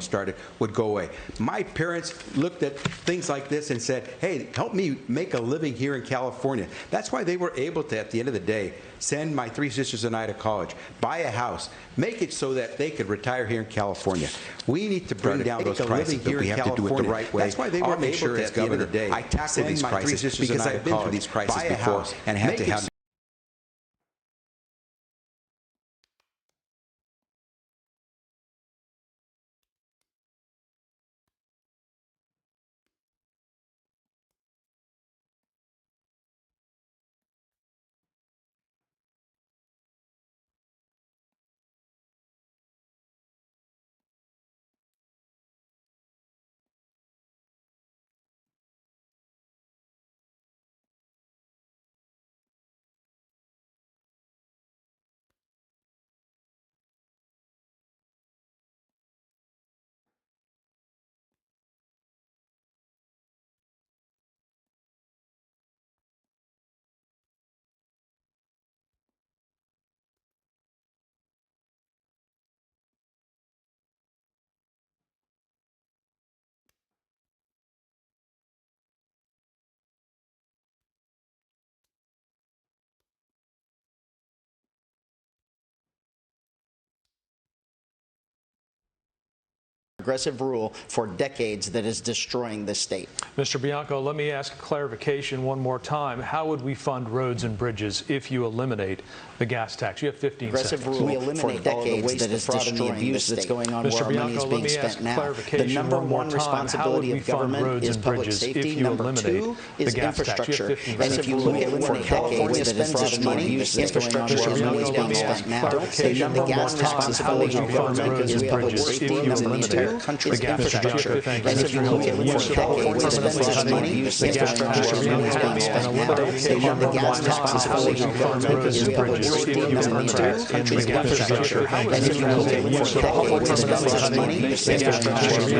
started would go away. My parents looked at things like this and said, hey, help me make a living here in California. That's why they were able to, at the end of the day, send my three sisters and I to college, buy a house, make it so that they could retire here in California. We need to bring down those prices, but we have to do it the right way. That's why they were able to, at the end of the day, I tackle these prices because I've been through these prices before and had to have progressive rule for decades that is destroying this state. Mr. Bianco, let me ask clarification one more time. How would we fund roads and bridges if you eliminate the gas tax? You have 15 progressive seconds. rule we eliminate for decades that is destroying the that's going on Mr. where Bianco, our money is being spent now. The number one responsibility of government is public safety. Number two is infrastructure. And if you look at for California spends its money, the infrastructure where our money is being spent now. The number one responsibility of government is public safety. Number two country's infrastructure. And if you look at for California spends its money, the infrastructure where money is being spent now. The number one responsibility of government is public safety. Number two country's infrastructure. And if you look at for California spends its money, the infrastructure where money is being spent now.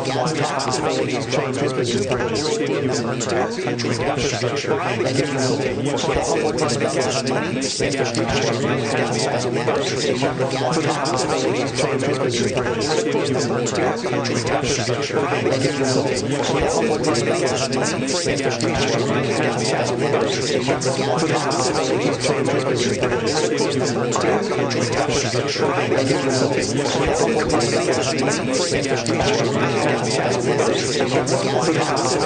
The number one responsibility of government is public safety. Number two country's infrastructure. And if you look at for California spends its money, the infrastructure where money is being spent now. The number one responsibility of government is number two country's infrastructure. And if you look at California spends its money, the infrastructure where money is being spent now. The number one responsibility of government is number two country's infrastructure. And if you look at California spends its money, the infrastructure where money is being spent now. The number one responsibility of government is number two country's infrastructure. And if you look at California spends its money, the infrastructure where money is being spent now. The number one responsibility of government is number two country's infrastructure. And if you look at California spends its money, the infrastructure where money is being spent now. The number one responsibility of government is number two country's infrastructure. And if you look at California spends its money, the infrastructure where money is being spent now. The number one responsibility of government is number two country's infrastructure. And if you look at California spends its money, the infrastructure where money is being spent now. The number one responsibility of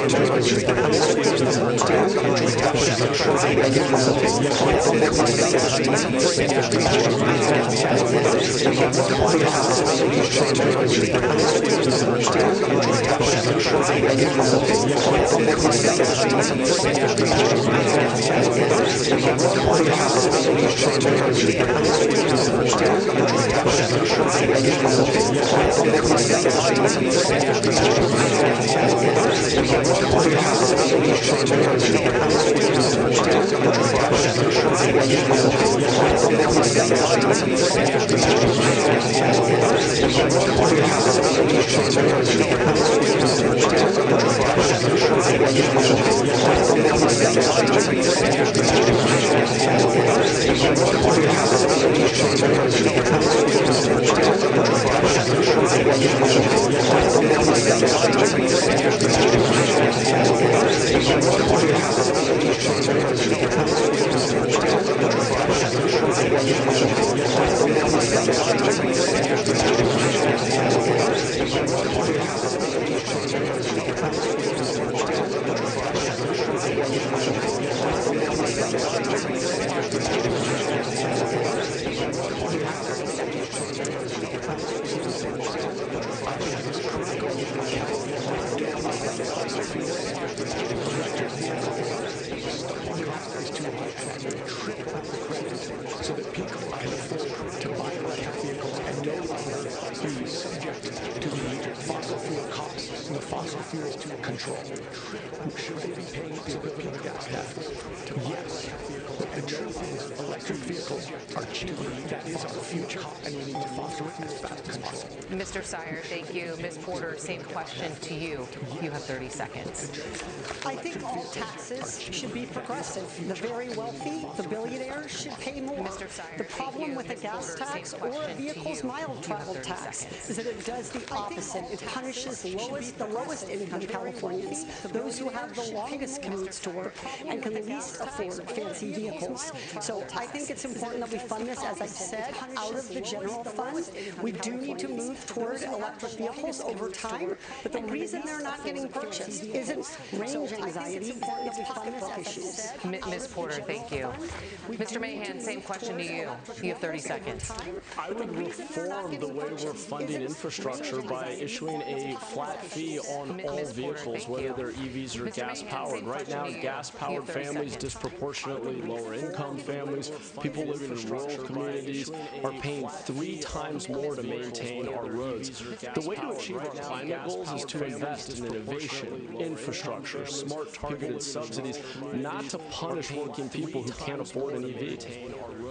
government is number two country's infrastructure. And if you look at California spends its money, the infrastructure where money is being spent now. The number one responsibility of government is number two country's infrastructure. And if you look at California spends its money, the infrastructure where money is being spent now. The number one responsibility of government is number two country's infrastructure. And if you look at California spends its money, the infrastructure where money is being spent now. The number one responsibility of government is number two country's infrastructure. And if you look at California spends its money, the infrastructure where money is being spent now. be subjected to the fossil fuel costs and the fossil fuel control. Should they be paying the equivalent of gas tax? Yes. But the truth is, electric vehicles are cheaper. That is our future, and we need to foster it as fast as possible. Mr. Steyer, thank you. Ms. Porter, same question to you. You have 30 seconds. I think all taxes should be progressive. The very wealthy, the billionaires, should pay more. Mr. Steyer, the problem with a gas tax or a vehicle's mile travel tax is that it does the opposite. It punishes the lowest income Californians, those who have the longest commutes to work and can least afford fancy vehicles. So I think it's important that we fund this, as I said, out of the general fund. We do need to move toward electric vehicles over time, but the reason they're not getting purchased isn't range anxiety, it's pocketbook issues. Ms. Porter, thank you. Mr. Mahan, same question to you. You have 30 seconds. I would reform the way we're funding infrastructure by issuing a flat fee on all vehicles, whether they're EVs or gas-powered. Right now, gas-powered families, disproportionately lower-income families, people living in rural communities are paying 3 times more to maintain our roads. The way to achieve our climate goals is to invest in innovation, infrastructure, smart targeted subsidies, not to punish working people who can't afford an EV.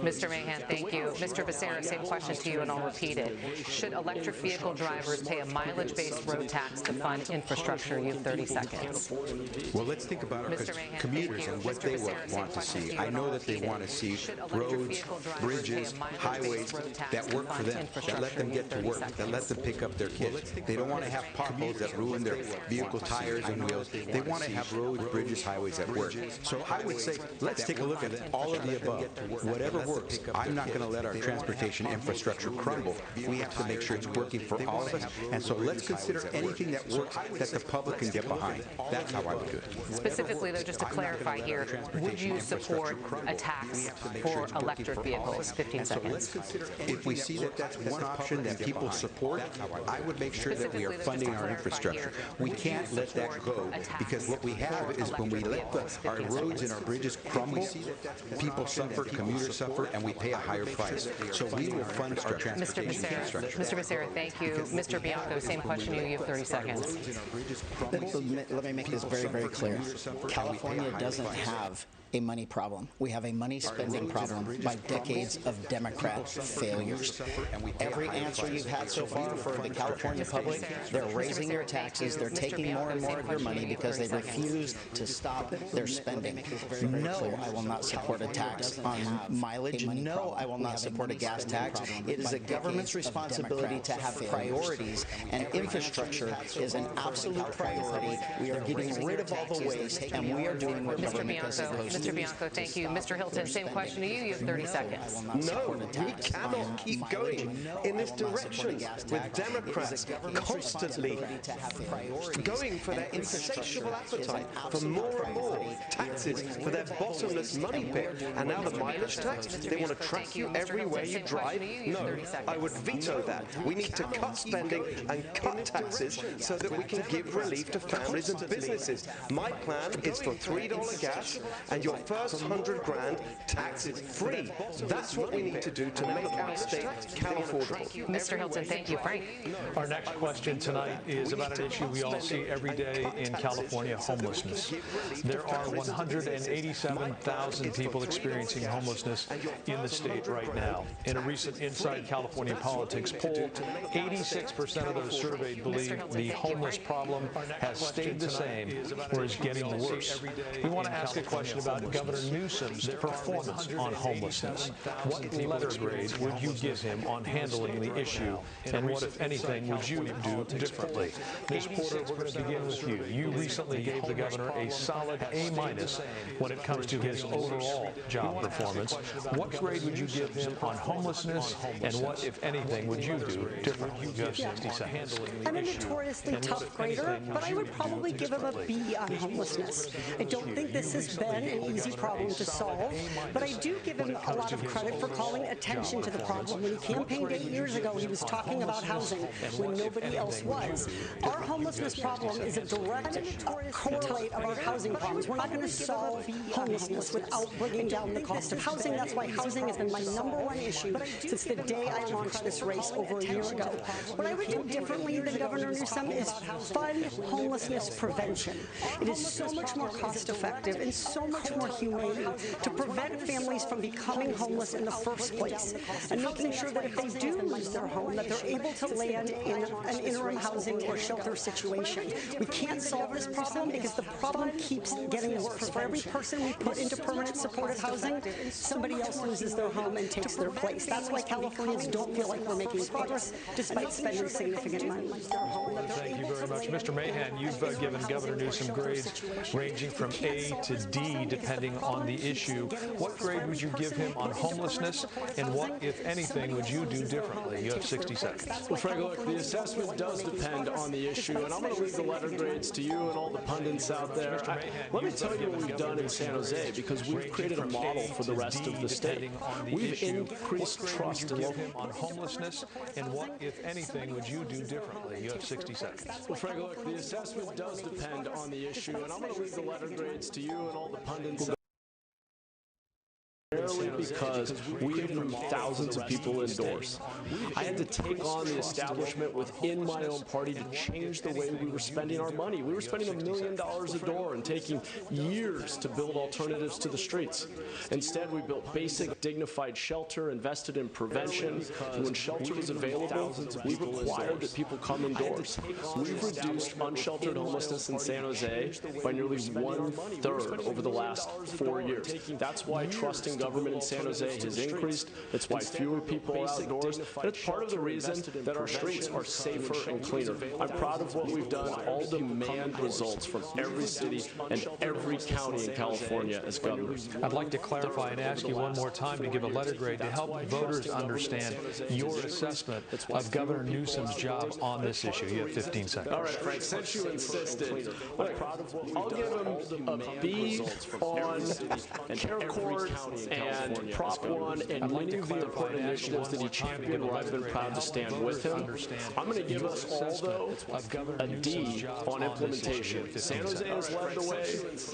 Mr. Mahan, thank you. Mr. Becerra, same question to you, and I'll repeat it. Should electric vehicle drivers pay a mileage-based road tax to fund infrastructure? You have 30 seconds. Well, let's think about our commuters and what they want to see. I know that they want to see roads, bridges, highways that work for them, that let them get to work, that let them pick up their kids. They don't want to have potholes that ruin their vehicle tires and wheels. They want to have roads, bridges, highways that work. So I would say, let's take a look at all of the above. Whatever works. I'm not going to let our transportation infrastructure crumble. We have to make sure it's working for all of us. And so let's consider anything that works that the public can get behind. That's how I would do it. Specifically, though, just to clarify here, would you support a tax for electric vehicles? 15 seconds. If we see that that's one option that people support, I would make sure that we are funding our infrastructure. We can't let that go, because what we have is when we let our roads and our bridges crumble, people suffer, commuters suffer, and we pay a higher price. So we will fund our transportation infrastructure. Mr. Becerra, thank you. Mr. Bianco, same question to you. You have 30 seconds. Let me make this very, very clear. California doesn't have a money problem. We have a money spending problem by decades of Democrat failures. Every answer you've had so far for the California public, they're raising your taxes, they're taking more and more of your money because they refuse to stop their spending. No, I will not support a tax on mileage. No, I will not support a gas tax. It is a government's responsibility to have priorities, and infrastructure is an absolute priority. We are getting rid of all the waste, and we are doing what government is supposed to do. Mr. Bianco, thank you. Mr. Hilton, same question to you. You have 30 seconds. No, we cannot keep going in this direction with Democrats constantly going for their insatiable appetite for more and more taxes for their bottomless money pit. And now the mileage tax, they want to track you everywhere you drive. No, I would veto that. We need to cut spending and cut taxes so that we can give relief to families and businesses. My plan is for $3 gas and your first 100 grand taxes free. That's what we need to do to make our state affordable. Mr. Hilton, thank you. Frank. Our next question tonight is about an issue we all see every day in California, homelessness. There are 187,000 people experiencing homelessness in the state right now. In a recent Inside California Politics poll, 86% of those surveyed believe the homeless problem has stayed the same or is getting worse. We want to ask a question about Governor Newsom's performance on homelessness. What letter grade would you give him on handling the issue, and what, if anything, would you do differently? Ms. Porter, we're going to begin with you. You recently gave the governor a solid A- when it comes to his overall job performance. What grade would you give him on homelessness, and what, if anything, would you do differently? You have 60 seconds. I'm a notoriously tough grader, but I would probably give him a B on homelessness. I don't think this has been an easy problem to solve, but I do give him a lot of credit for calling attention to the problem. When he campaigned 8 years ago, he was talking about housing when nobody else was. Our homelessness problem is a direct correlate of our housing problems. We're not going to solve homelessness without bringing down the cost of housing. That's why housing has been my #1 issue since the day I launched this race over a year ago. What I would do differently than Governor Newsom is fund homelessness prevention. It is so much more cost-effective and so much more humane to prevent families from becoming homeless in the first place, and making sure that if they do lose their home, that they're able to land in an interim housing or shelter situation. We can't solve this problem because the problem keeps getting worse. For every person we put into permanent supported housing, somebody else loses their home and takes their place. That's why Californians don't feel like we're making progress, despite spending significant money. Thank you very much. Mr. Mahan, you've given Governor Newsom grades ranging from A to D, depending on the issue. What grade would you give him on homelessness, and what, if anything, would you do differently? You have 60 seconds. Well, Frank, look, the assessment does depend on the issue, and I'm going to leave the letter grades to you and all the pundits out there. Let me tell you what we've done in San Jose, because we've created a model for the rest of the state. We've increased trust in local on homelessness, and what, if anything, would you do differently? You have 60 seconds. Well, Frank, look, the assessment does depend on the issue, and I'm going to leave the letter grades to you and all the pundits. Because we have moved thousands of people indoors. I had to take on the establishment within my own party to change the way we were spending our money. We were spending $1 million a door and taking years to build alternatives to the streets. Instead, we built basic, dignified shelter, invested in prevention, and when shelter was available, we required that people come indoors. We've reduced unsheltered homelessness in San Jose by nearly 1/3 over the last 4 years. That's why trusting government in San Jose has increased. That's why fewer people are outdoors. And it's part of the reason that our streets are safer and cleaner. I'm proud of what we've done. I'll demand results from every city and every county in California as governors. I'd like to clarify and ask you one more time to give a letter grade to help voters understand your assessment of Governor Newsom's job on this issue. You have 15 seconds. All right, Frank, since you insisted, I'll give him a B on Care Court and Prop 1 and many of the important initiatives that he championed where I've been proud to stand with him. I'm going to give us all, though, a D on implementation. San Jose has led the way.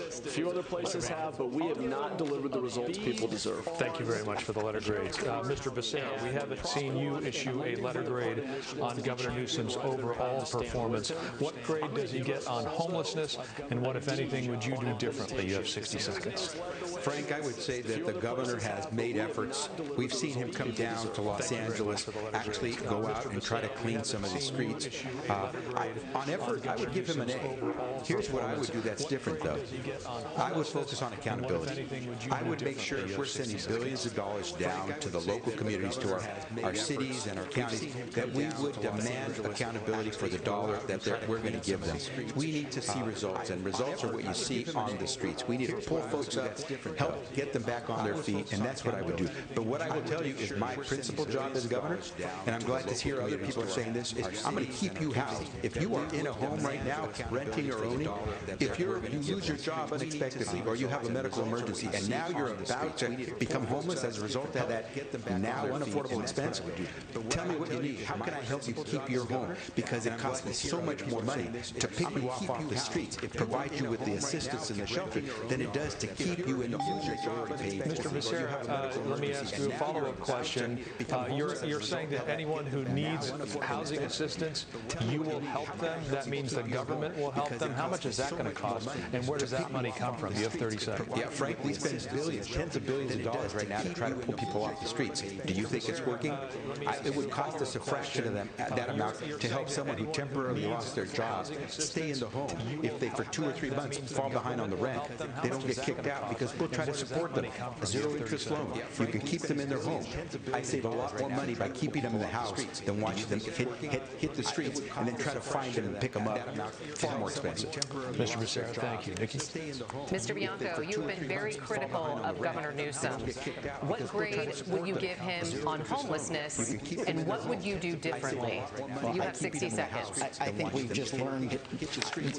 A few other places have, but we have not delivered the results people deserve. Thank you very much for the letter grades. Mr. Becerra, we haven't seen you issue a letter grade on Governor Newsom's overall performance. What grade does he get on homelessness, and what, if anything, would you do differently? You have 60 seconds. Frank, I would say that the governor has made efforts. We've seen him come down to Los Angeles, actually go out and try to clean some of the streets. On effort, I would give him an A. Here's what I would do that's different, though. I would focus on accountability. I would make sure if we're sending billions of dollars down to the local communities, to our cities and our counties, that we would demand accountability for the dollar that we're going to give them. We need to see results, and results are what you see on the streets. We need to pull folks up, help get them back on their feet, and that's what I would do. But what I will tell you is my principal job as governor, and I'm glad to hear other people are saying this, is I'm going to keep you housed. If you are in a home right now, renting or owning, if you lose your job unexpectedly, or you have a medical emergency, and now you're about to become homeless as a result of that now unaffordable expense, tell me what you need. How can I help you keep your home? Because it costs me so much more money to pick you off the streets, provide you with the assistance in the shelter, than it does to keep you in the home that you're already paid for. Mr. Becerra, let me ask you a follow-up question. You're saying that anyone who needs housing assistance, you will help them? That means the government will help them? How much is that going to cost, and where does that money come from? You have 30 seconds. Yeah, Frank, we spend billions, tens of billions of dollars right now to try to pull people off the streets. Do you think it's working? It would cost us a fraction of that amount to help someone who temporarily lost their job stay in the home. If they, for 2 or 3 months, fall behind on the rent, they don't get kicked out because we'll try to support them. A zero-interest loan. You can keep them in their home. I save a lot more money by keeping them in the house than watching them hit the streets and then try to find them and pick them up. Far more expensive. Mr. Becerra, thank you. Nikki? Mr. Bianco, you've been very critical of Governor Newsom. What grade would you give him on homelessness, and what would you do differently? You have 60 seconds. I think we've just learned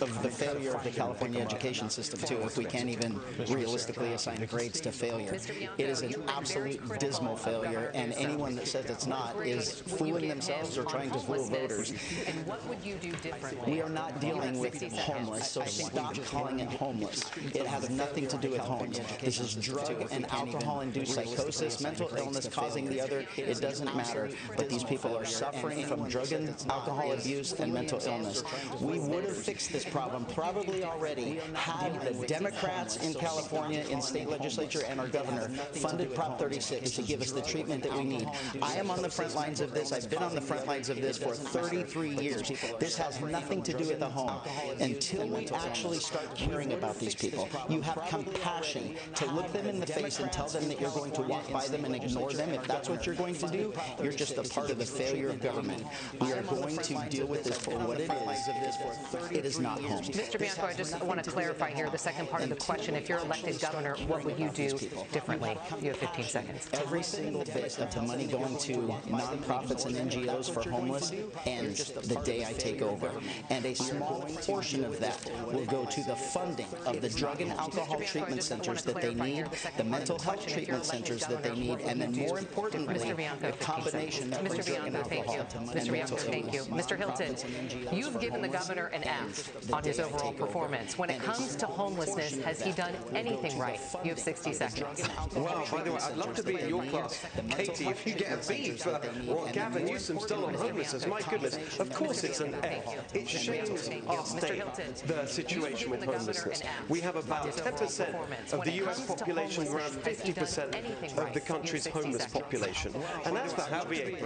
of the failure of the California education system, too, if we can't even realistically assign grades to failure. It is an absolute dismal failure, and anyone that says it's not is fooling themselves or trying to fool voters. And what would you do differently? We are not dealing with homeless, so stop calling it homeless. It has nothing to do with homes. This is drug and alcohol-induced psychosis, mental illness causing the other. It doesn't matter, but these people are suffering from drug and alcohol abuse and mental illness. We would have fixed this problem probably already had the Democrats in California, in state legislature, and our governor funded Prop 36 to give us the treatment that we need. I am on the front lines of this. I've been on the front lines of this for 33 years. This has nothing to do with the home. Until we actually start caring about these people, you have compassion to look them in the face and tell them that you're going to walk by them and ignore them. If that's what you're going to do, you're just a part of the failure of government. We are going to deal with this for what it is. It is not home. Mr. Bianco, I just want to clarify here the second part of the question. If you're elected governor, what would you do differently? You have 15 seconds. Every single bit of the money going to nonprofits and NGOs for homeless ends the day I take over. And a small portion of that will go to the funding of the drug and alcohol treatment centers that they need, the mental health treatment centers that they need, and then more importantly, the combination of drug and alcohol and mental illness. Mr. Hilton, you've given the governor an F on his overall performance. When it comes to homelessness, has he done anything right? You have 60 seconds. Well, by the way, I'd love to be in your class, Katie, if you get a B for what Gavin Newsom's done on homelessness. My goodness, of course it's an F. It shames our state, the situation with homelessness. We have about 10% of the US population, around 50% of the country's homeless population. And as for how we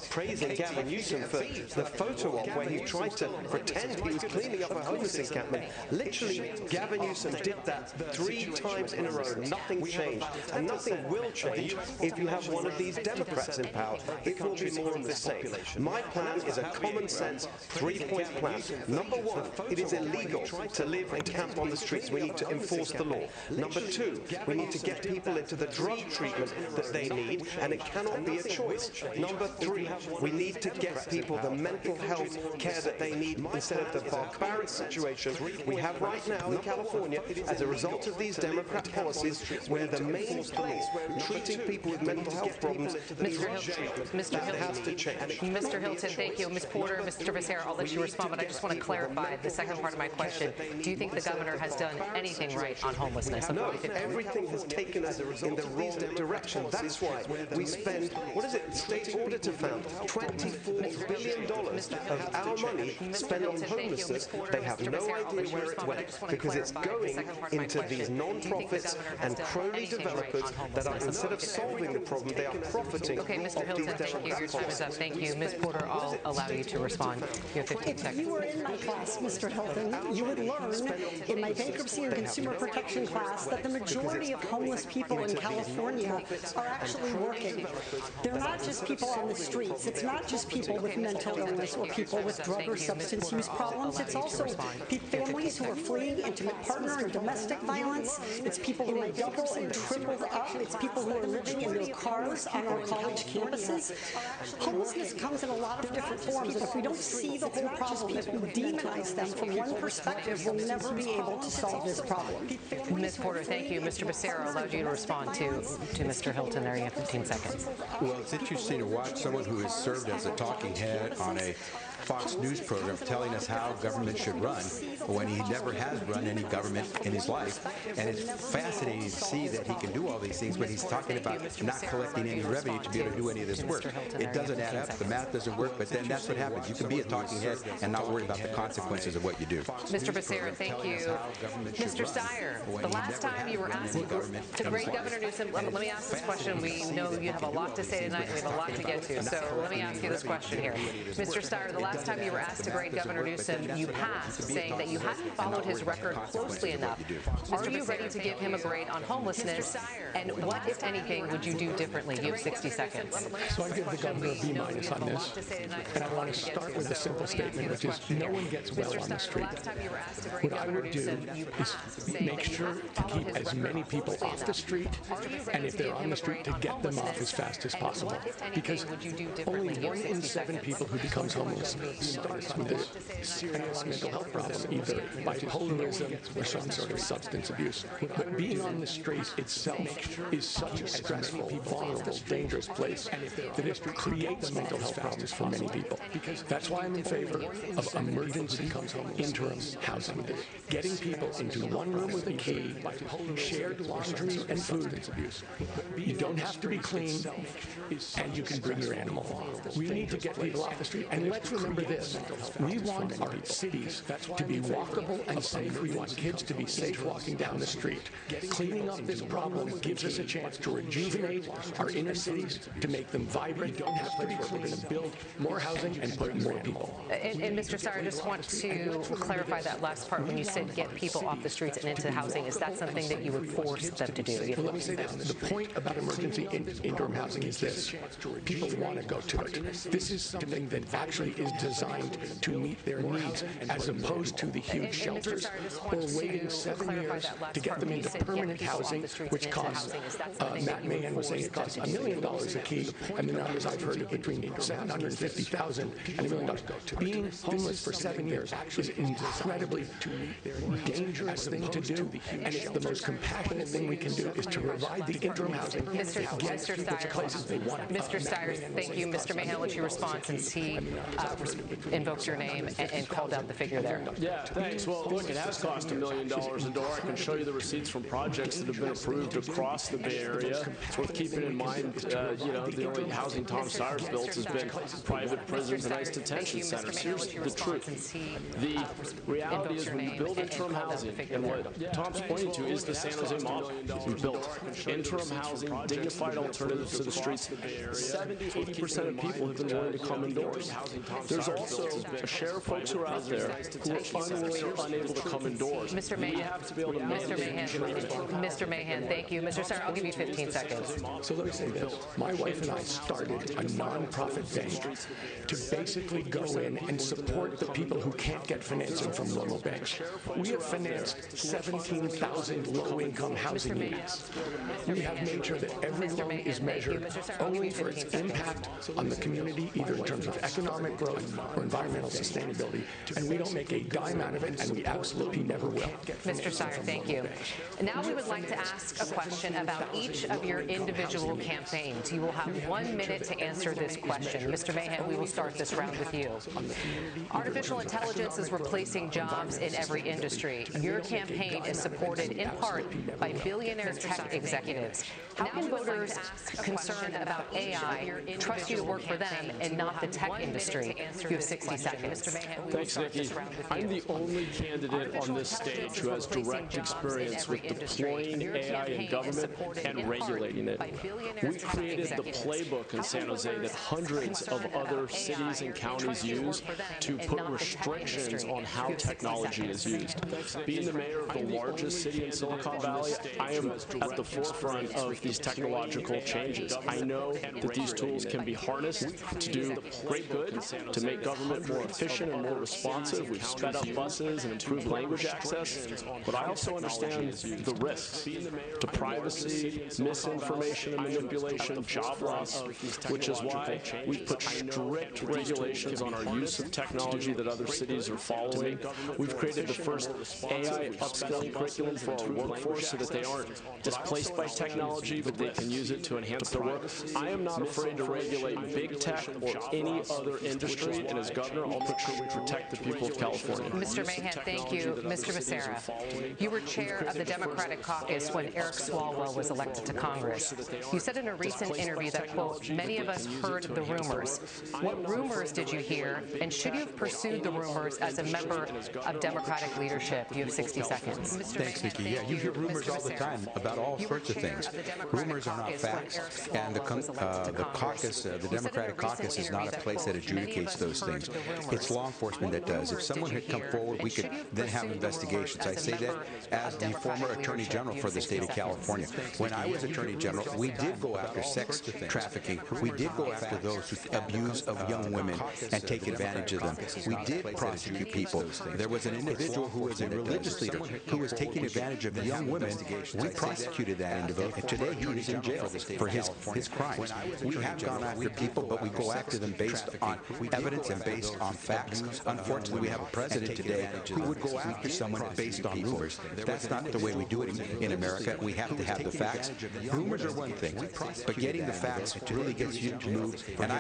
praising Gavin Newsom for the photo op where he tried to pretend he was cleaning up a homeless encampment, literally Gavin Newsom did that 3 times in a row. Nothing changed. And nothing will change if you have one of these Democrats in power. It will be more of the same. My plan is a common sense 3-point plan. Number 1, it is illegal to live and camp on the streets. We need to enforce the law. Number 2, we need to get people into the drug treatment that they need, and it cannot be a choice. Number 3, we need to get people the mental health care that they need instead of the barbaric situation we have right now in California as a result of these Democrat policies where the main place treating people with mental health problems is jail. That has to change. Mr. Hilton, thank you. Ms. Porter, Mr. Becerra, I'll let you respond, but I just want to clarify the second part of my question. Do you think the governor has done anything right on homelessness? No, everything has taken us in the wrong direction. That's why we spend, what is it, State Auditor found, $24 billion of our money spent on homelessness. They have no idea where it went because it's going into these non-profits and crony developers that are, instead of solving the problem, they are profiting off these Democrat policies. Your time is up. Thank you. Ms. Porter, I'll allow you to respond. You have 15 seconds. If you were in my class, Mr. Hilton, you would learn in my bankruptcy and consumer protection class that the majority of homeless people in California are actually working. They're not just people on the streets. It's not just people with mental illness or people with drug or substance use problems. It's also families who are fleeing intimate partner and domestic violence. It's people who are doubled and tripled up. It's people who are living in their cars on our college campuses. Homelessness comes in a lot of different forms, and if we don't see the whole problem, if we demonize them from one perspective, we'll never be able to solve this problem. Ms. Porter, thank you. Mr. Becerra allowed you to respond to Mr. Hilton there. You have 15 seconds. Well, it's interesting to watch someone who has served as a talking head on a Fox News program telling us how government should run when he never has run any government in his life. And it's fascinating to see that he can do all these things, but he's talking about not collecting any revenue to be able to do any of this work. It doesn't add up. The math doesn't work, but then that's what happens. You can be a talking head and not worry about the consequences of what you do. Mr. Becerra, thank you. Mr. Steyer, the last time you were asked to great Governor Newsom, let me ask this question. We know you have a lot to say tonight, and we have a lot to get to, so let me ask you this question here. Mr. Steyer, the last time you were asked to grade Governor Newsom, you passed, saying that you hadn't followed his record closely enough. Are you ready to give him a grade on homelessness? And what, if anything, would you do differently? You have 60 seconds. So I give the governor a B- on this, and I want to start with a simple statement, which is no one gets well on the street. What I would do is make sure to keep as many people off the street, and if they're on the street, to get them off as fast as possible. Because only 1 in 7 people who becomes homeless starts with a serious mental health problem, either bipolarism or some sort of substance abuse. But being on the street itself is such a stressful, vulnerable, dangerous place that it creates mental health problems for many people. That's why I'm in favor of emergency interim housing. Getting people into one room with a key, shared laundry and food. You don't have to be clean, and you can bring your animal. We need to get people off the street. And let's remember this. We want our cities to be walkable and safe. We want kids to be safe walking down the street. Cleaning up this problem gives us a chance to rejuvenate our inner cities, to make them vibrant. Don't have to be. We're going to build more housing and put more people. And Mr. Starr, I just want to clarify that last part when you said get people off the streets and into housing. Is that something that you would force them to do? Well, let me say this. The point about emergency interim housing is this. People want to go to it. This is something that actually is designed to meet their needs, as opposed to the huge shelters or waiting 7 years to get them into permanent housing, which costs, Matt Mahan was saying it costs $1 million a key, and the numbers I've heard are between $750,000 and $1 million. Being homeless for 7 years is an incredibly dangerous thing to do, and it's the most compassionate thing we can do is to provide the interim housing. Mr. Stiers, thank you. Mr. Mahan, what's your response since he invoked your name and called out the figure there? Yeah, thanks. Well, look, it has cost $1 million a door. I can show you the receipts from projects that have been approved across the Bay Area. It's worth keeping in mind, the only housing Tom Stiers built has been private prisons and ICE detention centers. Here's the truth. The reality is when you build interim housing, and what Tom's pointing to is the San Jose model. We built interim housing, dignified alternatives to the streets. 70-80% of people have been willing to come indoors. There's also a share of folks who are out there who are unwilling or unable to come indoors. Mr. Mahan, we have to be able to Mr. Mahan, thank you. Mr. Starr, I'll give you 15 seconds. So let me say this. My wife and I started a nonprofit bank to basically go in and support the people who can't get financing from normal banks. We have financed 17,000 low-income housing units. We have made sure that every loan is measured only for its impact on the community, either in terms of economic growth or environmental sustainability, and we don't make a dime out of it, and we absolutely never will. Mr. Stier, thank you. Now we would like to ask a question about each of your individual campaigns. You will have 1 minute to answer this question. Mr. Mahan, we will start this round with you. Artificial intelligence is replacing jobs in every industry. Your campaign is supported in part by billionaire tech executives. How can voters concerned about AI trust you to work for them and not the tech industry? You have 60 seconds. Thanks, Nikki. I'm the only candidate on this stage who has direct experience with deploying AI in government and regulating it. We created the playbook in San Jose that hundreds of other cities and counties use to put restrictions on how technology is used. Being the mayor of the largest city in Silicon Valley, I am at the forefront of these technological changes. I know that these tools can be harnessed to do great good, to make government more efficient and more responsive. We've sped up buses and improved language access, but I also understand the risks to privacy, misinformation and manipulation, job loss, which is why we've put strict regulations on our use of technology that other cities are following. We've created the first AI upskilling curriculum for our workforce so that they aren't displaced by technology, but they can use it to enhance their work. I am not afraid to regulate big tech or any other industry, and as governor, I'll make sure we protect the people of California. Mr. Mahan, thank you. Mr. Becerra, you were chair of the Democratic caucus when Eric Swalwell was elected to Congress. You said in a recent interview that, quote, many of us heard the rumors. What rumors did you hear, and should you have pursued the rumors as a member of Democratic leadership? You have 60 seconds. Thanks, Nikki. Yeah, you hear rumors all the time about all sorts of things. Rumors are not facts, and the caucus, the Democratic caucus, is not a place that adjudicates those things. It's law enforcement that does. If someone had come forward, we could then have investigations. I say that as the former Attorney General for the state of California. When I was Attorney General, we did go after sex trafficking. We did go after those who abuse of young women and take advantage of them. We did prosecute people. There was an individual who was a religious leader who was taking advantage of young women. We prosecuted that individual, and today he is in jail for his crimes. We have gone after people, but we go after them based on evidence evidence and based on facts. Unfortunately, we have a president today who would go after someone based on rumors. That's not the way we do it in America. We have to have the facts. Rumors are one thing, but getting the facts really gets you to move. And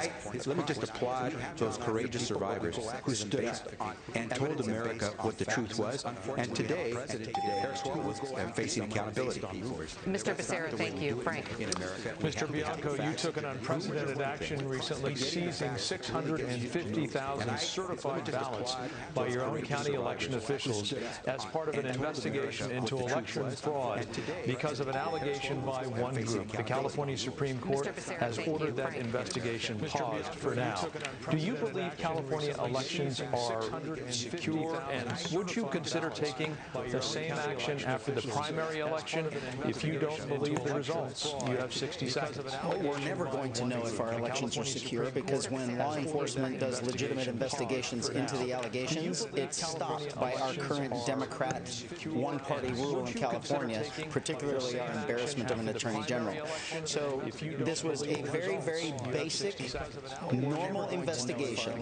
let me just applaud those courageous survivors who stood up and told America what the truth was. And today, Eric Swalwell was facing accountability. Mr. Becerra, thank you. Frank. Mr. Bianco, you took an unprecedented action recently, seizing 650,000 certified ballots by your own county election officials as part of an investigation into election fraud because of an allegation by one group. The California Supreme Court has ordered that investigation paused for now. Do you believe California elections are secure, and would you consider taking the same action after the primary election if you don't believe the results? You have 60 seconds. Well, we're never going to know if our elections are secure, because when law enforcement does legitimate investigations into the allegations, it's stopped by our current Democrat one-party rule in California, particularly our embarrassment of an attorney general. So this was a very, very basic, normal investigation.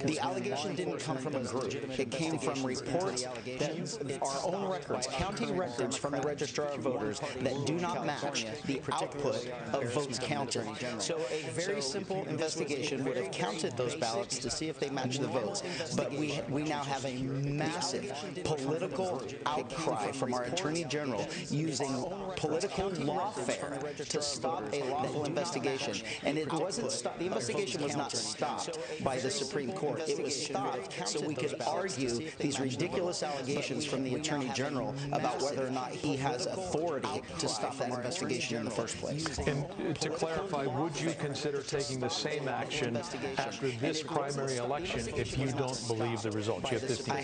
The allegation didn't come from a group. It came from reports that our own records, county records from the Registrar of Voters, that do not match the output of votes counted. So a very simple investigation would have counted those ballots to see if they match the votes. But we now have a massive political outcry from our Attorney General using political lawfare to stop a lawful investigation. And it wasn't stopped. The investigation was not stopped by the Supreme Court. It was stopped so we could argue these ridiculous allegations from the Attorney General about whether or not he has authority to stop that investigation in the first place. And to clarify, would you consider taking the same action after this primary election if you don't believe the results? You have 15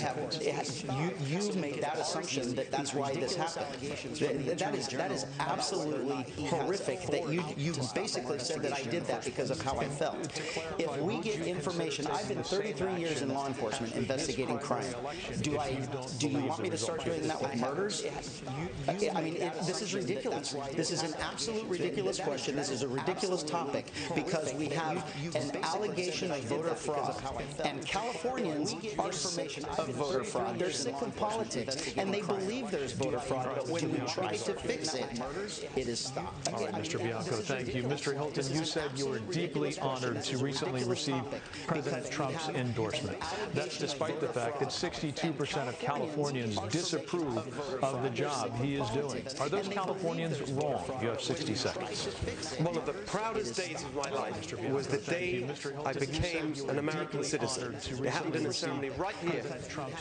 you made that assumption that that's why this happened. That is absolutely horrific that you basically said that I did that because of how I felt. If we get information, I've been 33 years in law enforcement investigating crime. Do you want me to start doing that with murders? I mean, this is ridiculous. This is an absolute ridiculous question. This is a ridiculous topic because we have an allegation of voter fraud, and Californians are sick of voter fraud. They're sick of politics, and they believe there's voter fraud, but when we try to fix it, it is stopped. All right, Mr. Bianco, thank you. Mr. Hilton, you said you were deeply honored to recently receive President Trump's endorsement. That's despite the fact that 62% of Californians disapprove of the job he is doing. Are those Californians wrong? You have 60 seconds. One of the proudest days of my life was the day I became an American citizen. It happened in a ceremony right here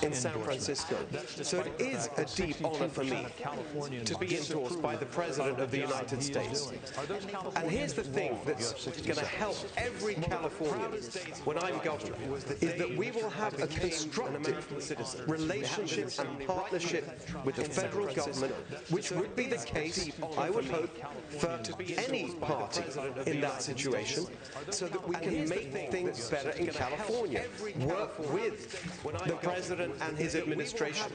in San Francisco. So it is a deep honor for me to be endorsed by the President of the United States. And here's the thing that's going to help every Californian when I'm governor, is that we will have a constructive relationship and partnership with the federal government, which would be the case, I would hope, for any party in that situation, so that we can make things better in California. Work with the President and his administration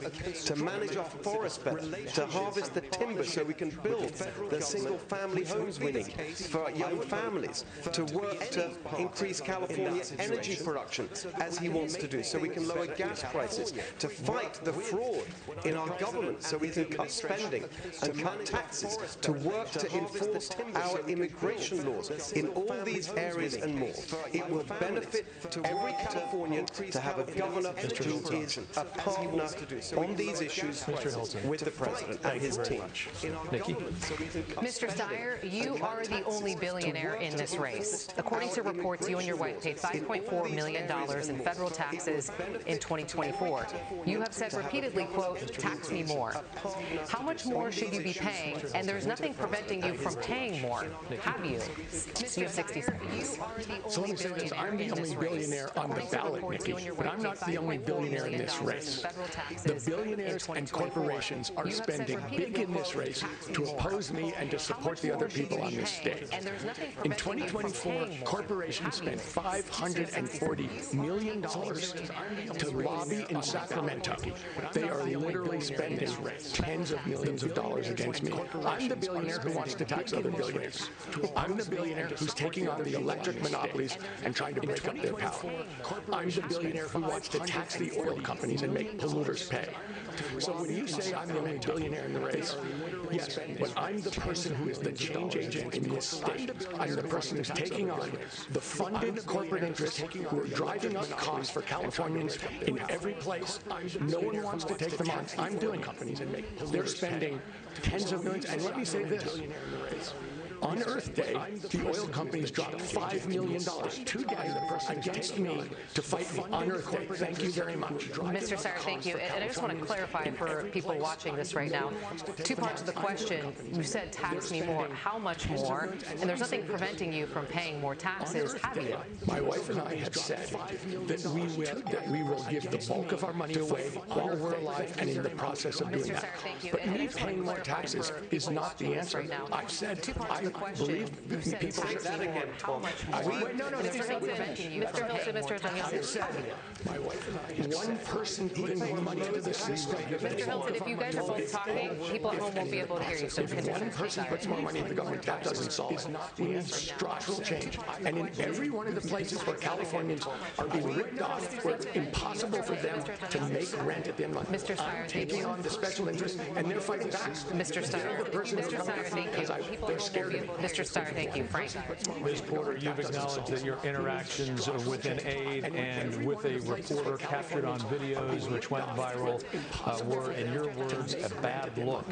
to manage our forests better, to harvest the timber so we can build the single-family homes we need for young families, to work to increase California energy production as he wants to do, so we can lower gas prices, to fight the fraud in our government so we can cut spending and cut taxes, to work to enforce our immigration laws in all these areas and more. It will benefit every Californian to have a governor who is a partner on these issues with the President and his team. Nikki? Mr. Steyer, you are the only billionaire in this race. According to reports, you and your wife paid $5.4 million in federal taxes in 2024. You have said repeatedly, quote, tax me more. How much more should you be paying? And there's nothing preventing you from paying more. Have you? You have 60 seconds. So let me say this. I'm the only billionaire on the ballot, Nikki, but I'm not the only billionaire in this race. The billionaires and corporations are spending big in this race to oppose me and to support the other people on this stage. In 2024, corporations spent $540 million to lobby in Sacramento. They are literally spending tens of millions of dollars against me. I'm the billionaire who wants to tax other billionaires. I'm the billionaire who's taking on the electric monopolies and trying to break up their power. I'm the billionaire who wants to tax the oil companies and make polluters pay. So when you say I'm the only billionaire in the race, yes, but I'm the person who is the change agent in this state. I'm the person who's taking on the funded corporate interests who are driving up costs for Californians in every place. No one wants to take them on. I'm doing it. They're spending tens of millions. And let me say this. On Earth Day, the oil companies dropped $5 million today against me to fight me on Earth Day. Thank you very much. Mr. Steyer, thank you. And I just want to clarify for people watching this right now, two parts of the question. You said tax me more. How much more? And there's nothing preventing you from paying more taxes, have you? My wife and I have said that we will give the bulk of our money away while we're alive and in the process of doing that. But me paying more taxes is not the answer. I've said I believe people should that again. How much more? No, there's nothing preventing you. Mr. Hilton, Mr. Hilton. My wife and I, one person putting more money into the system. Mr. Hilton, if you guys are both talking, people at home won't be able to hear you. So if one person puts more money into the government, that doesn't solve it. We need structural change. And in every one of the places where Californians are being ripped off, where it's impossible for them to make rent at the end of the month, Mr. Steyer, taking on the special interests, and they're fighting back. Mr. Steyer, thank you. They're scared of me. Mr. Steyer, thank you. Frank. Ms. Porter, you've acknowledged that your interactions with an aide and with a reporter captured on videos which went viral were, in your words, a bad look,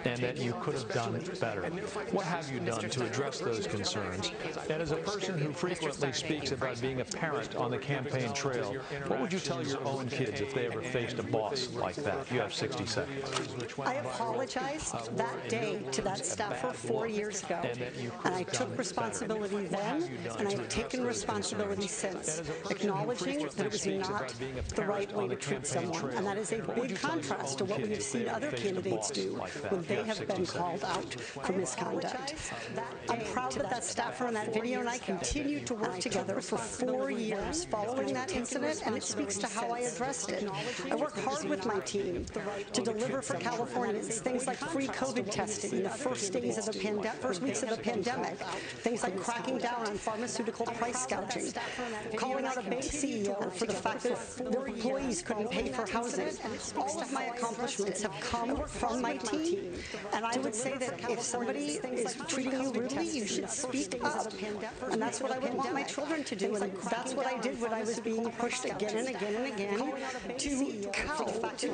and that you could have done better. What have you done to address those concerns? And as a person who frequently speaks about being a parent on the campaign trail, what would you tell your own kids if they ever faced a boss like that? You have 60 seconds. I apologized that day to that staffer 4 years ago, and I took responsibility then, and I've taken responsibility since, acknowledging that it was not the right way to treat someone, and that is a big contrast to what we have seen other candidates do when they have been called out for misconduct. I'm proud that that staffer in that video and I continued to work together for 4 years following that incident, and it speaks to how I addressed it. I worked hard with my team to deliver for Californians things like free COVID testing in the first weeks of the pandemic, things like cracking down on pharmaceutical price gouging, calling out a bank CEO for the fact that their employees couldn't pay for housing. All of my accomplishments have come from my team, and I would say that if somebody is treating you rudely, you should speak up, and that's what I would want my children to do, and that's what I did when I was being pushed again and again and again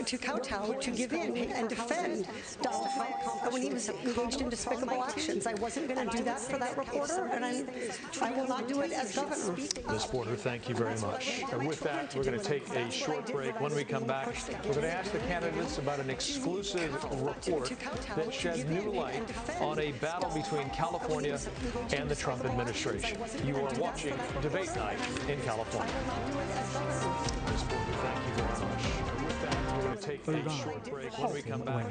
to kowtow, to give in and defend Donald Trump when he was engaged in despicable actions. I wasn't going to do that for that reporter, and I will not do it as governor. Ms. Porter, thank you very much. And with that, we're going to take a short break. When we come back, we're going to ask the candidates about an exclusive report that sheds new light on a battle between California and the Trump administration. You are watching Debate Night in California. Ms. Porter, thank you very much. And with that, we're going to take a short break. When we come back,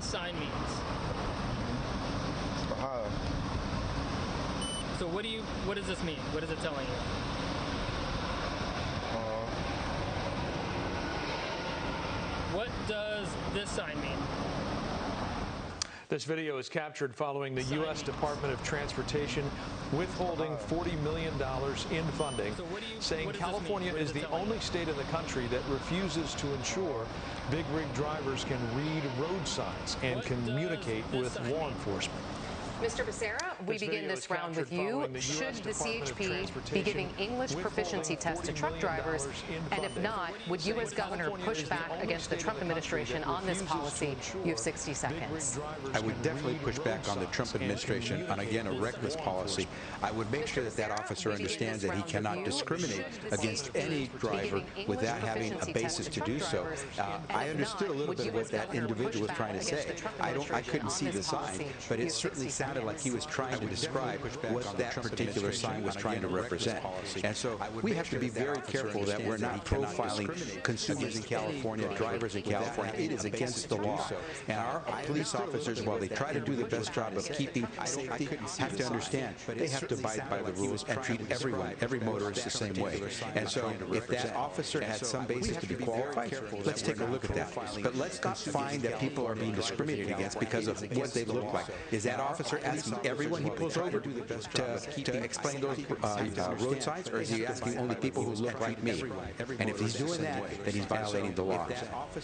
Sign means. So what does this mean? What is it telling you? What does this sign mean? This video is captured following the U.S. Department of Transportation withholding $40 million in funding, saying California is the only state in the country that refuses to ensure big rig drivers can read road signs and communicate with law enforcement. Mr. Becerra, we begin this round with you. Should the CHP be giving English proficiency tests to truck drivers? And if not, would you as governor push back against the Trump administration on this policy? You have 60 seconds. I would definitely push back on the Trump administration on, again, a reckless policy. I would make sure that that officer understands that he cannot discriminate against any driver without having a basis to do so. I understood a little bit of what that individual was trying to say. I couldn't see the sign, but it certainly sounded like he was trying to describe what that particular sign was trying to represent. And so we have to be very careful that we're not profiling consumers in California, drivers in California. It is against the law. And our police officers, while they try to do the best job of keeping safety, have to understand they have to abide by the rules and treat everyone, every motorist the same way. And so if that officer had some basis to be qualified, let's take a look at that. But let's not find that people are being discriminated against because of what they look like. Is that officer asking everyone he pulls over to explain those road signs, or is he asking only people who look like me? And if he's doing that, then he's violating the law.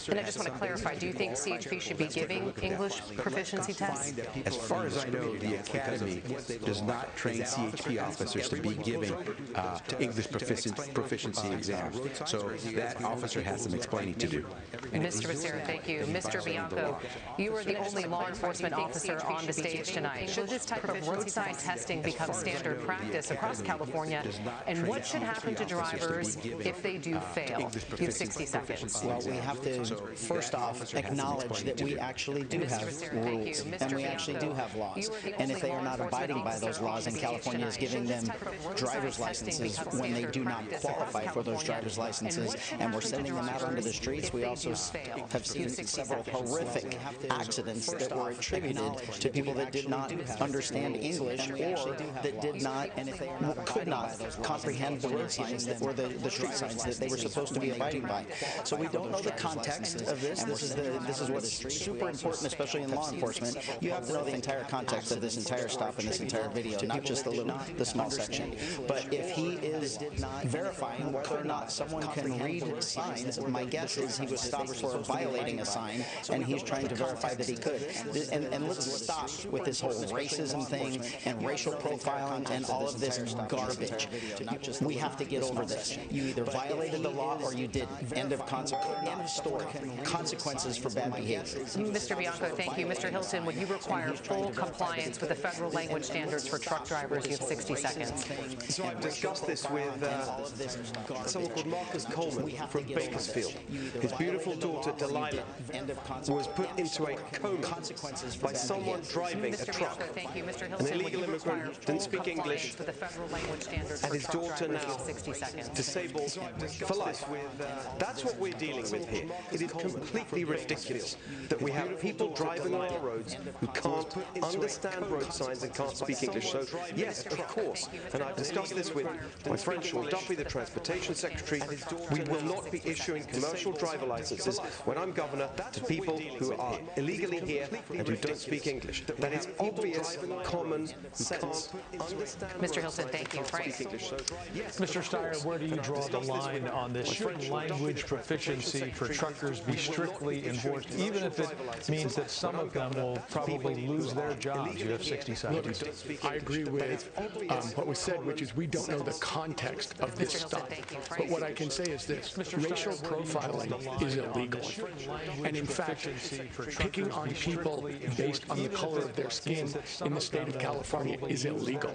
And I just want to clarify, do you think CHP should be giving English proficiency tests? As far as I know, the Academy does not train CHP officers to be giving English proficiency exams. So that officer has some explaining to do. Mr. Becerra, thank you. Mr. Bianco, you are the only law enforcement officer on the stage tonight. Should this type of roadside testing become standard practice across California? And what should happen to drivers if they do fail? You have 60 seconds. Well, we have to, first off, acknowledge that we actually do have rules, and we actually do have laws. And if they are not abiding by those laws, and California is giving them driver's licenses when they do not qualify for those driver's licenses, and we're sending them out onto the streets, we also have seen several horrific accidents that were attributed to people that did not understand English or that could not comprehend the road signs or the street signs that they were supposed to be abiding by. So we don't know the context of this. This is what's super important, especially in law enforcement. You have to know the entire context of this entire stop and this entire video, not just the small section. But if he is verifying whether or not someone can read signs, my guess is he was stopped for violating a sign, and he's trying to verify that he could. And let's stop with this whole racism thing and racial profiling and all of this garbage. We have to get over this. You either violated the law or you didn't. End of story. Consequences for bad behavior. Mr. Bianco, thank you. Mr. Hilton, would you require full compliance with the federal language standards for truck drivers? You have 60 seconds. So I've discussed this with someone called Marcus Coleman from Bakersfield. His beautiful daughter, Delilah, was put into a coma by someone driving a truck. An illegal immigrant, didn't speak English, and his daughter now disabled for life. That's what we're dealing with here. It is completely ridiculous that we have people driving on our roads who can't understand road signs and can't speak English. So, yes, of course, and I've discussed this with my friend Sean Duffy, the Transportation Secretary, we will not be issuing commercial driver licenses when I'm governor to people who are illegally here and who don't speak English. That is obvious common sense. Mr. Hilton, thank you. Frank. Mr. Steyer, where do you draw the line on this? Should language proficiency for truckers be strictly enforced, even if it means that some of them will probably lose their jobs? You have 60 seconds. I agree with what was said, which is we don't know the context of this stuff. But what I can say is this: racial profiling is illegal. And in fact, picking on people based on the color of their skin in the state of California is illegal.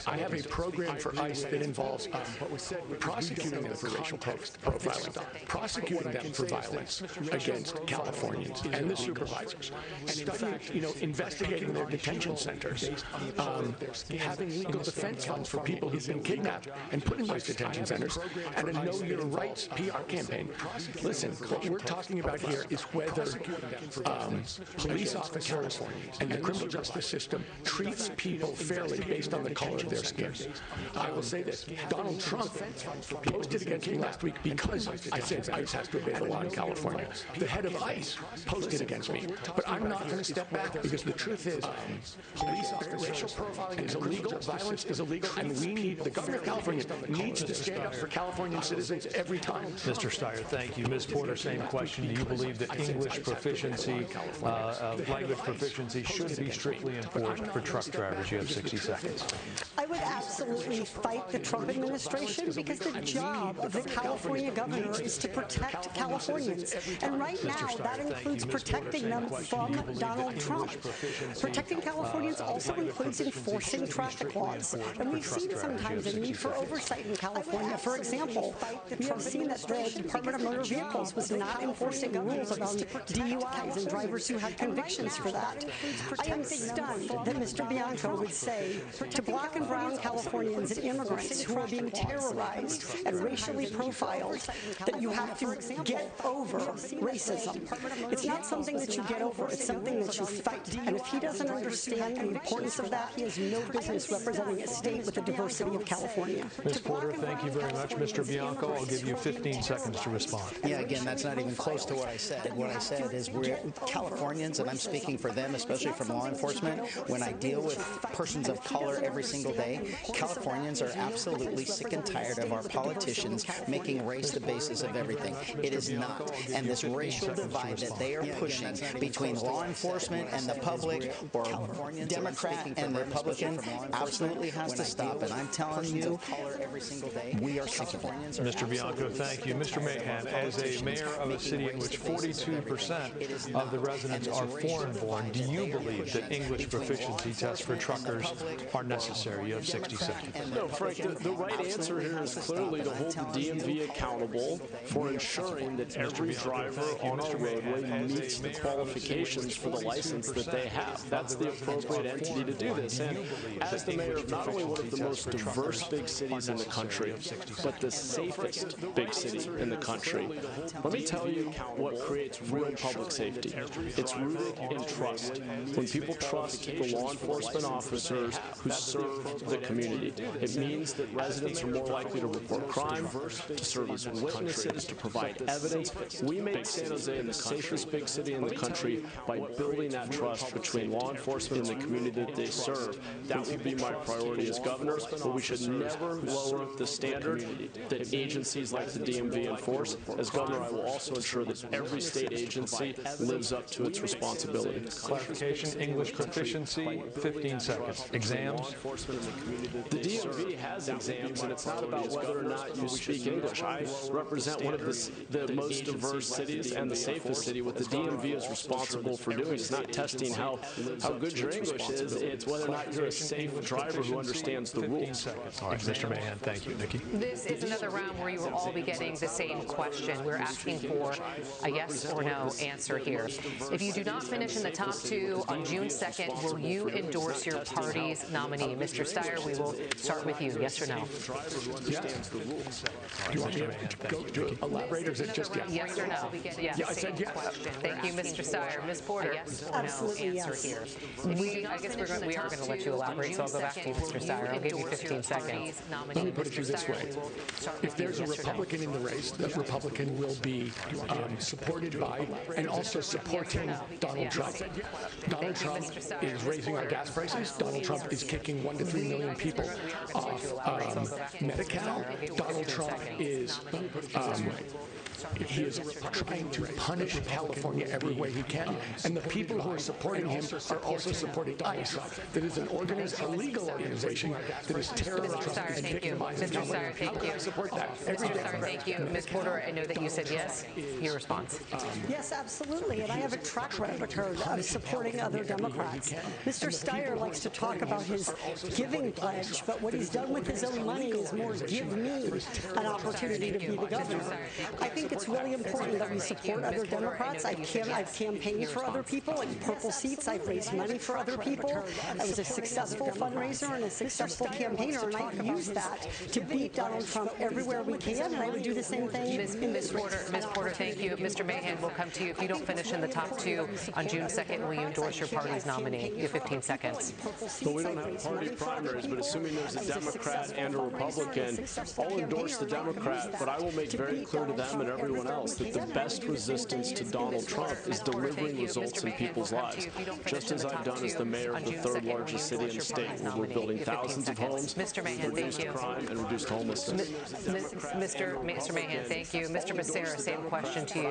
I have a program for ICE that involves prosecuting them for racial profiling, prosecuting them for violence against Californians and the supervisors, studying, investigating their detention centers, having legal defense funds for people who've been kidnapped and put in those detention centers, and a Know Your Rights PR campaign. Listen, what we're talking about here is whether police officers and the criminal justice system treats people fairly based on the color of their skin. I will say this, Donald Trump posted against me last week because I said ICE has to obey the law in California. The head of ICE posted against me, but I'm not going to step back because the truth is, racial profiling is illegal, violence is illegal, and the governor of California needs to stand up for Californian citizens every time. Mr. Steyer, thank you. Ms. Porter, same question. Do you believe that English proficiency, language proficiency should be strictly enforced for truck drivers? You have 60 seconds. I would absolutely fight the Trump administration because the job of the California governor is to protect Californians. And right now, that includes protecting them from Donald Trump. Protecting Californians also includes enforcing traffic laws. And we've seen sometimes a need for oversight in California. For example, we have seen that the Department of Motor Vehicles was not enforcing rules around DUIs and drivers who had convictions for that. I am stunned that Mr. Bianco would say to black and brown Californians and immigrants who are being terrorized and racially profiled that you have to get over racism. It's not something that you get over, it's something that you fight. And if he doesn't understand the importance of that, he has no business representing a state with the diversity of California. Ms. Porter, thank you very much. Mr. Bianco, I'll give you 15 seconds to respond. Yeah, again, that's not even close to what I said. What I said is we're Californians, and I'm speaking for them, especially from law enforcement. When I deal with persons of color every single day, Californians are absolutely sick and tired of our politicians making race the basis of everything. It is not. And this racial divide that they are pushing between law enforcement and the public, or Democrat and Republican, absolutely has to stop. And I'm telling you, we are sick of it. Mr. Bianco, thank you. Mr. Mahan, as a mayor of a city in which 42% of the residents are foreign-born, do you believe that English proficiency tests for truckers are necessary? You have 60 seconds. No, Frank, the right answer here is clearly to hold the DMV accountable for ensuring that every driver on our roadway meets the qualifications for the license that they have. That's the appropriate entity to do this. And as the mayor of not only one of the most diverse big cities in the country, but the safest big city in the country, let me tell you what creates real public safety. It's rooted in trust. When people trust the law enforcement officers who serve the community, it means that residents are more likely to report crime, to serve as witnesses, to provide evidence. We make San Jose the safest big city in the country by building that trust between law enforcement and the community that they serve. That will be my priority as governor, but we should never lower the standard that agencies like the DMV enforce. As governor, I will also ensure that every state agency lives up to its responsibility. Clarification, English proficiency, 15 seconds. Exams? The DMV has exams, and it's not about whether or not you speak English. I represent one of the most diverse cities and the safest city. What the DMV is responsible for doing is not testing how good your English is. It's whether or not you're a safe driver who understands the rules. All right, Mr. Mahan, thank you. Nikki? This is another round where you will all be getting the same question. We're asking for a yes or no answer here. If you do not finish in the top two on June 2nd, will you endorse your party's nominee? Mr. Steyer, we will start with you. Yes or no? Yes. Do you want me to go to elaborate, or is it just yes? Yes or no? Yes. Yeah, I said yes. Thank you, Mr. Steyer. Ms. Porter? Yes or no answer here. I guess we are going to let you elaborate, so I'll go back to you, Mr. Steyer. I'll give you 15 seconds. Let me put it to you this way. If there's a Republican in the race, that Republican will be supported by and also supporting Donald Trump. Donald Trump is raising our gas prices. Donald Trump is kicking 1 to 3 million people off Medi-Cal. Donald Trump is He is trying to punish California every way he can, and the people who are supporting him are also supporting ICE, that is a legal organization that is terrorizing and victimizing California. How can I support that? Every day. Thank you. Ms. Porter, I know that you said yes. Your response. Yes, absolutely, and I have a track record of supporting other Democrats. Mr. Steyer likes to talk about his giving pledge, but what he's done with his own money is more give me an opportunity to be the governor. I think it's really important that we support other Democrats. I've campaigned for other people in purple seats. I've raised money for other people. I was a successful fundraiser and a successful campaigner, and I've used that to beat Donald Trump everywhere we can, and I would do the same thing in this race. Ms. Porter, thank you. Mr. Mahan, we'll come to you. If you don't finish in the top two on June 2nd, will you endorse your party's nominee? You have 15 seconds. Well, we don't have party primaries, but assuming there's a Democrat and a Republican, I'll endorse the Democrat, but I will make very clear to them and everyone else that the best resistance to Donald Trump is delivering results in people's lives, just as I've done as the mayor of the third largest city in the state, where we're building thousands of homes, reduced crime, and reduced homelessness. Mr. Mahan, thank you. Mr. Becerra, same question to you.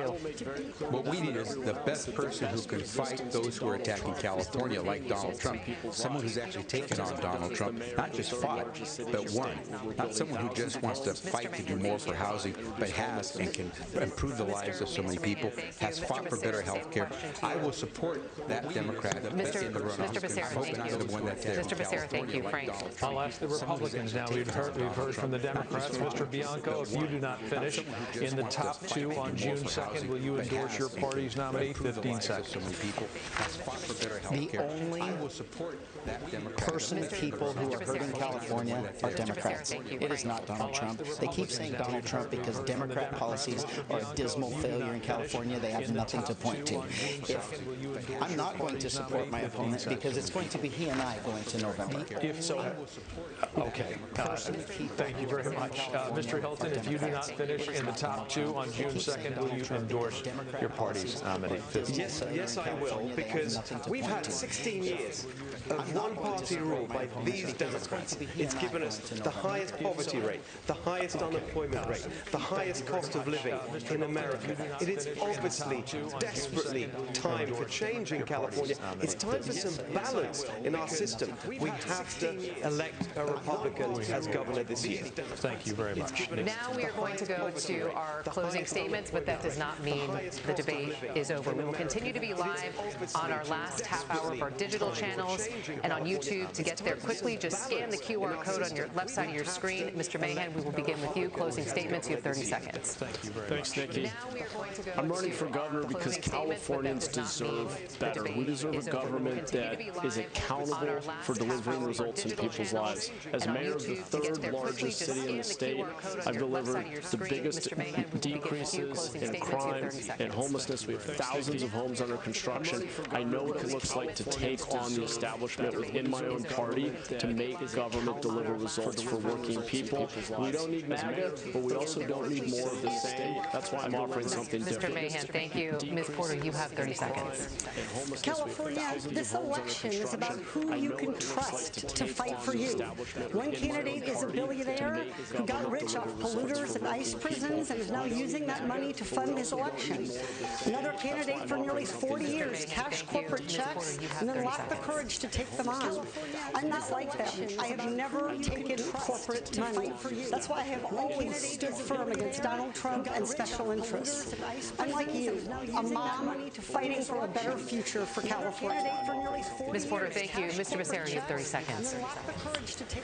What we need is the best person who can fight those who are attacking California, like Donald Trump. Someone who's actually taken on Donald Trump, not just fought, but won. Not someone who just wants to fight to do more for housing, but has and can improve the lives of so many people, has fought for better health care. I will support that Democrat in the runoff. Mr. Becerra, thank you. Mr. Becerra, thank you. Frank. I'll ask the Republicans now. We've heard from the Democrats. Mr. Bianco, if you do not finish in the top two on June 2nd, will you endorse your party's nominee? 15 seconds. The only person and people who are hurting California are Democrats. It is not Donald Trump. They keep saying Donald Trump because Democrat policies are a dismal failure in California. They have nothing to point to. I'm not going to support my opponent because it's going to be he and I going to November. If so, okay. Thank you very much. Mr. Hilton, if you do not finish in the top two on June 2nd, will you endorse your party's nominee? Yes, I will, because we've had 16 years of one-party rule by these Democrats. It's given us the highest poverty rate, the highest unemployment rate, the highest cost of living in America. It is obviously, desperately time for change in California. It's time for some balance in our system. We have to elect a Republican as governor this year. Thank you very much. Now we are going to go to our closing statements, but that does not mean the debate is over. We will continue to be live on our last half hour of our digital channels and on YouTube. To get there quickly, just scan the QR code on your left side of your screen. Mr. Mahan, we will begin with you. Closing statements. You have 30 seconds. Thank you very much. Thanks, Nikki. I'm running for governor because Californians deserve better. We deserve a government that is accountable for delivering results in people's lives. As mayor of the third largest city in the state, I've delivered the biggest decreases in crime and homelessness. We have thousands of homes under construction. I know what it looks like to take on the establishment within my own party to make government deliver results for working people. We don't need MAGA, but we also don't need more of the same. That's why I'm offering something different. Mr. Mahan, thank you. Ms. Porter, you have 30 seconds. California, this election is about who you can trust to fight for you. One candidate is a billionaire who got rich off polluters and ICE prisons and is now using that money to fund his election. Another candidate for nearly 40 years cashed corporate checks and then lacked the courage to take them on. I'm not like them. I have never taken corporate money. That's why I have always stood firm against Donald Trump and special interests. I'm like you, a mom fighting for a better future for California. Ms. Porter, thank you. Mr. Becerra, you have 30 seconds.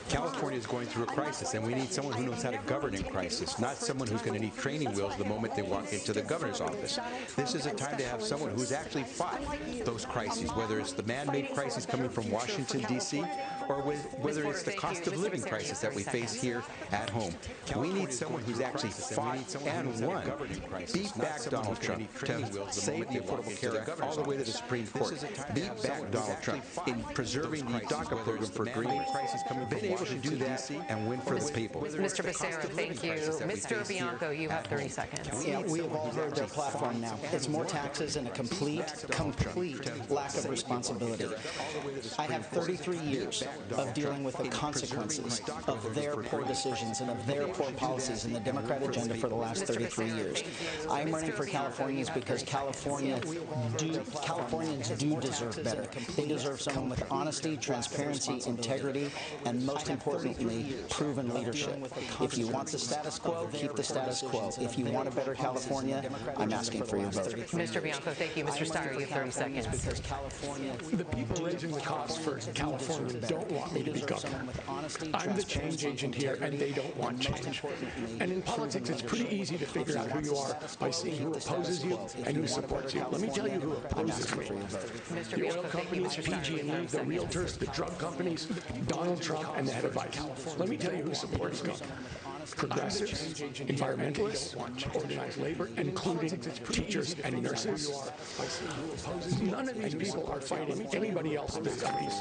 California is going through a crisis, and we need someone who knows how to govern in crisis, not someone who's going to need training wheels the moment they walk into the governor's office. This is a time to have someone who's actually fought those crises, whether it's the man-made crisis coming from Washington, D.C., or whether it's the cost of living crisis that we face here at home. We need someone who's actually fought and won. Beat back Donald Trump to save the Affordable Care Act all the way to the Supreme Court. Beat back Donald Trump in preserving the DACA program for greeners. Been able to do that and win for the people. Mr. Becerra, thank you. Mr. Bianco, you have 30 seconds. Yeah, we have all heard their platform now. It's more taxes and a complete lack of responsibility. responsibility. I have 33 years of dealing with the consequences of their poor decisions and of their poor policies in the Democrat agenda for the last 33 years. I am running for Californians because Californians do deserve better. They deserve someone with honesty, transparency, integrity, and most importantly, proven leadership. If you want the status quo, keep the status quo. If you want a better California, I'm asking for your vote. Mr. Bianco, thank you. Mr. Steyer, you have 30 seconds. The people raising the costs for California don't want me to be governor. I'm the change agent here, and they don't want change. And in politics, it's pretty easy to figure out who you are by seeing who opposes you and who supports you. Let me tell you who opposes me. The oil companies, PG&E, the realtors, the drug companies, Donald Trump, and the head of ICE. Let me tell you who supports me. Progressives, environmentalists, organized labor, including teachers and nurses. None of these people are fighting anybody else besides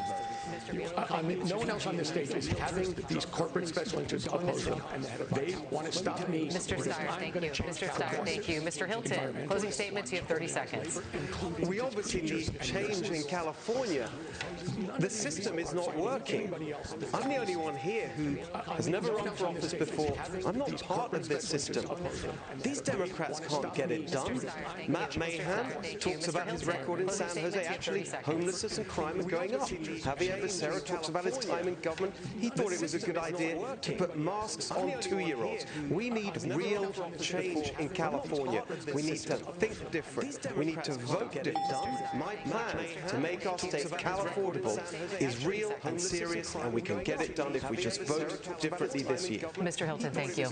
no one else on this stage is having these corporate special interests oppose them. They want to stop me. Mr. Steyer, thank you. Mr. Steyer, thank you. Mr. Hilton, closing statements, you have 30 seconds. We obviously need change in California. The system is not working. I'm the only one here who has never run for office before. I'm not part of this system. These Democrats can't get it done. Matt Mahan talks about his record in San Jose. Actually, homelessness and crime are going up. Javier Becerra talks about his time in government. He thought it was a good idea to put masks on 2-year-olds. We need real change in California. We need to think different. We need to vote different. My plan to make our state Cal-affordable is real and serious, and we can get it done if we just vote differently this year. Mr. Hilton, thank you.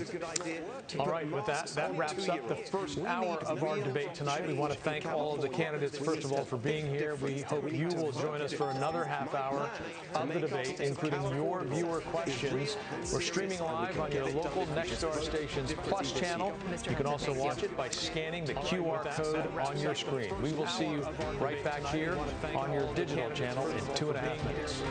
All right, with that wraps up the first hour of our debate tonight. We want to thank all of the candidates, first of all, for being here. We hope you will join us for another half hour of the debate, including your viewer questions. We're streaming live on your local Next Door Stations Plus channel. You can also watch it by scanning the QR code on your screen. We will see you right back here on your digital channel in 2.5 minutes.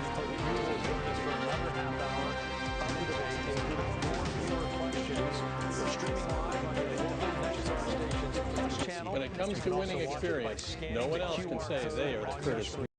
When it comes to winning experience, no one else can say they are the critic.